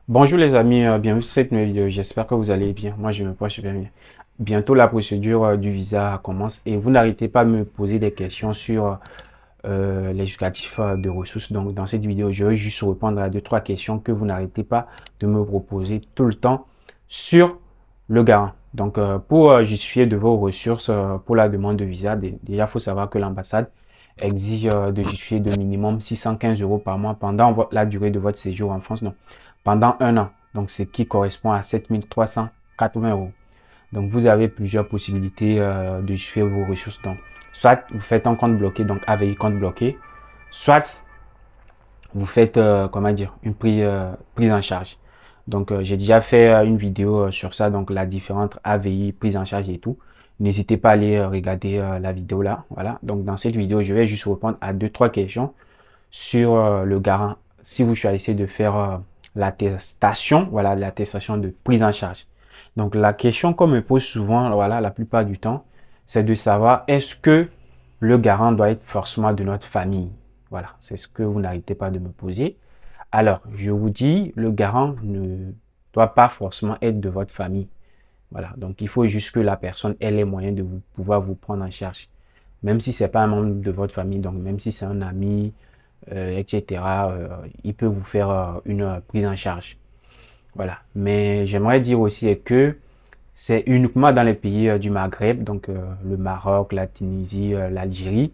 Bonjour les amis, bienvenue sur cette nouvelle vidéo. J'espère que vous allez bien. Moi, je me porte super bien. Bientôt, la procédure du visa commence et vous n'arrêtez pas de me poser des questions sur les justificatifs de ressources. Donc, dans cette vidéo, je vais juste répondre à deux, trois questions que vous n'arrêtez pas de me proposer tout le temps sur le garant. Donc, pour justifier de vos ressources pour la demande de visa, déjà, il faut savoir que l'ambassade exige de justifier de minimum 615 euros par mois pendant la durée de votre séjour en France. Non, pendant un an. Donc, ce qui correspond à 7 380 euros. Donc, vous avez plusieurs possibilités de justifier vos ressources. Donc, soit vous faites un compte bloqué, donc AVI compte bloqué, soit vous faites, comment dire, une prise en charge. Donc, j'ai déjà fait une vidéo sur ça, donc la différente AVI, prise en charge et tout. N'hésitez pas à aller regarder la vidéo là. Voilà. Donc, dans cette vidéo, je vais juste répondre à deux, trois questions sur le garant. Si vous choisissez de faire l'attestation, voilà, l'attestation de prise en charge. Donc, la question qu'on me pose souvent, voilà, la plupart du temps, c'est de savoir est-ce que le garant doit être forcément de notre famille? Voilà, c'est ce que vous n'arrêtez pas de me poser. Alors, je vous dis, le garant ne doit pas forcément être de votre famille. Voilà, donc il faut juste que la personne ait les moyens de pouvoir vous prendre en charge. Même si c'est pas un membre de votre famille, donc même si c'est un ami, etc., il peut vous faire une prise en charge. Voilà. Mais j'aimerais dire aussi que c'est uniquement dans les pays du Maghreb, donc le Maroc, la Tunisie, l'Algérie,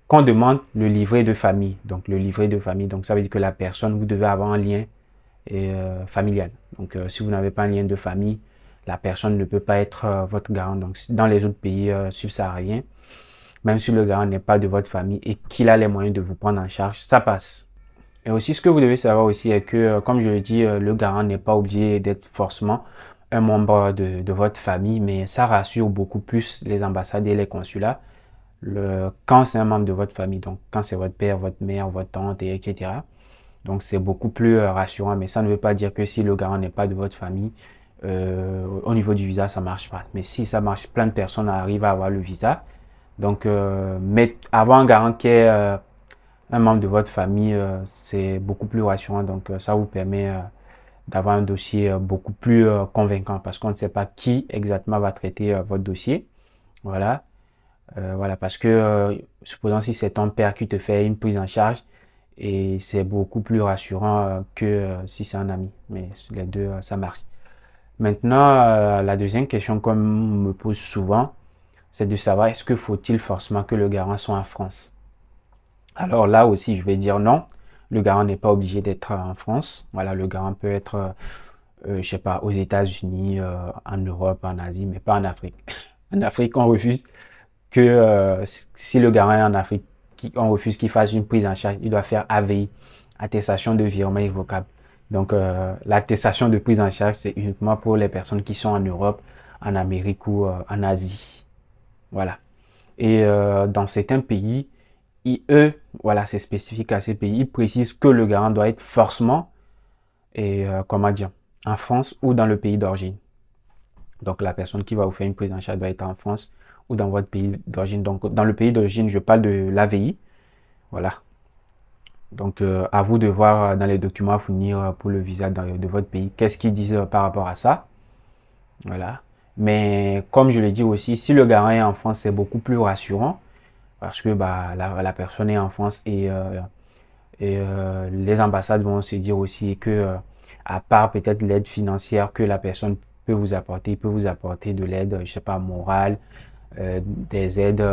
qu'on demande le livret de famille. Donc le livret de famille, donc ça veut dire que la personne, vous devez avoir un lien familial. Donc si vous n'avez pas un lien de famille, la personne ne peut pas être votre garant. Donc dans les autres pays subsahariens, même si le garant n'est pas de votre famille et qu'il a les moyens de vous prendre en charge, ça passe. Et aussi, ce que vous devez savoir aussi est que, comme je le dis, le garant n'est pas obligé d'être forcément un membre de votre famille, mais ça rassure beaucoup plus les ambassades et les consulats quand c'est un membre de votre famille. Donc, quand c'est votre père, votre mère, votre tante, etc. Donc, c'est beaucoup plus rassurant, mais ça ne veut pas dire que si le garant n'est pas de votre famille, au niveau du visa, ça marche pas. Mais si ça marche, plein de personnes arrivent à avoir le visa. Donc, mais avoir un garant qui est un membre de votre famille, c'est beaucoup plus rassurant. Donc, ça vous permet d'avoir un dossier beaucoup plus convaincant parce qu'on ne sait pas qui exactement va traiter votre dossier. Voilà. Voilà, parce que supposons si c'est ton père qui te fait une prise en charge et c'est beaucoup plus rassurant que si c'est un ami. Mais les deux, ça marche. Maintenant, la deuxième question qu'on me pose souvent, c'est de savoir est-ce que faut-il forcément que le garant soit en France? Alors là aussi, je vais dire non. Le garant n'est pas obligé d'être en France. Voilà, le garant peut être, je sais pas, aux États-Unis, en Europe, en Asie, mais pas en Afrique. En Afrique, on refuse que si le garant est en Afrique, on refuse qu'il fasse une prise en charge. Il doit faire AVI, attestation de virement irrévocable. Donc, l'attestation de prise en charge, c'est uniquement pour les personnes qui sont en Europe, en Amérique ou en Asie. Voilà. Et dans certains pays, eux, voilà, c'est spécifique à ces pays, ils précisent que le garant doit être forcément, et comment dire, en France ou dans le pays d'origine. Donc la personne qui va vous faire une prise en charge doit être en France ou dans votre pays d'origine. Donc dans le pays d'origine, je parle de l'AVI. Voilà. Donc à vous de voir dans les documents à fournir pour le visa de votre pays, qu'est-ce qu'ils disent par rapport à ça. Voilà. Mais comme je l'ai dit aussi, si le garant est en France, c'est beaucoup plus rassurant parce que bah, la personne est en France et les ambassades vont se dire aussi que, à part peut-être l'aide financière que la personne peut vous apporter, il peut vous apporter de l'aide, je sais pas, morale, des aides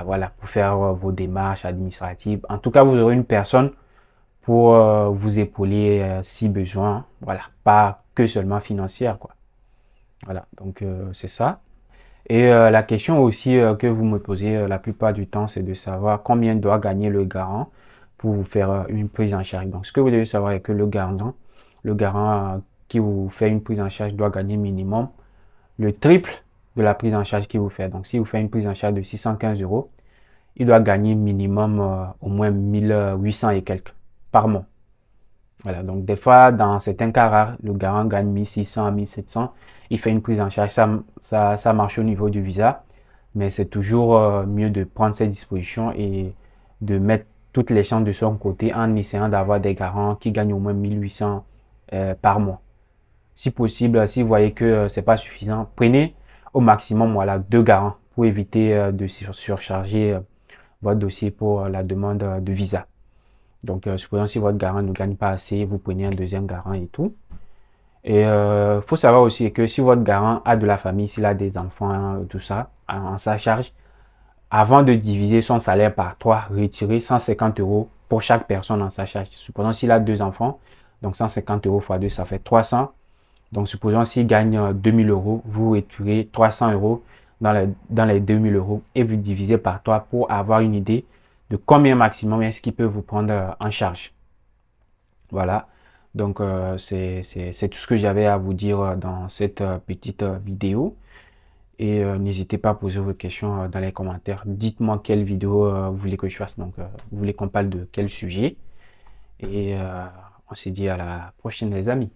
voilà, pour faire vos démarches administratives. En tout cas, vous aurez une personne pour vous épauler si besoin. Voilà, pas que seulement financière, quoi. Voilà, donc c'est ça. Et la question aussi que vous me posez la plupart du temps, c'est de savoir combien doit gagner le garant pour vous faire une prise en charge. Donc, ce que vous devez savoir est que le garant qui vous fait une prise en charge doit gagner minimum le triple de la prise en charge qu'il vous fait. Donc, si vous faites une prise en charge de 615 euros, il doit gagner minimum au moins 1800 et quelques par mois. Voilà, donc des fois, dans certains cas rares, le garant gagne 1600 à 1700. Il fait une prise en charge, ça marche au niveau du visa, mais c'est toujours mieux de prendre ses dispositions et de mettre toutes les chances de son côté en essayant d'avoir des garants qui gagnent au moins 1800 par mois. Si possible, si vous voyez que c'est pas suffisant, prenez au maximum voilà, 2 garants pour éviter de surcharger votre dossier pour la demande de visa. Donc, supposons si votre garant ne gagne pas assez, vous prenez un deuxième garant et tout. Et faut savoir aussi que si votre garant a de la famille, s'il a des enfants, tout ça, en sa charge, avant de diviser son salaire par 3, retirez 150 euros pour chaque personne en sa charge. Supposons s'il a 2 enfants, donc 150 euros x 2, ça fait 300. Donc, supposons s'il gagne 2000 euros, vous retirez 300 euros dans les 2000 euros et vous divisez par 3 pour avoir une idée de combien maximum est-ce qu'il peut vous prendre en charge. Voilà. Donc, c'est tout ce que j'avais à vous dire dans cette petite vidéo. Et n'hésitez pas à poser vos questions dans les commentaires. Dites-moi quelle vidéo vous voulez que je fasse. Donc, vous voulez qu'on parle de quel sujet. Et on se dit à la prochaine, les amis.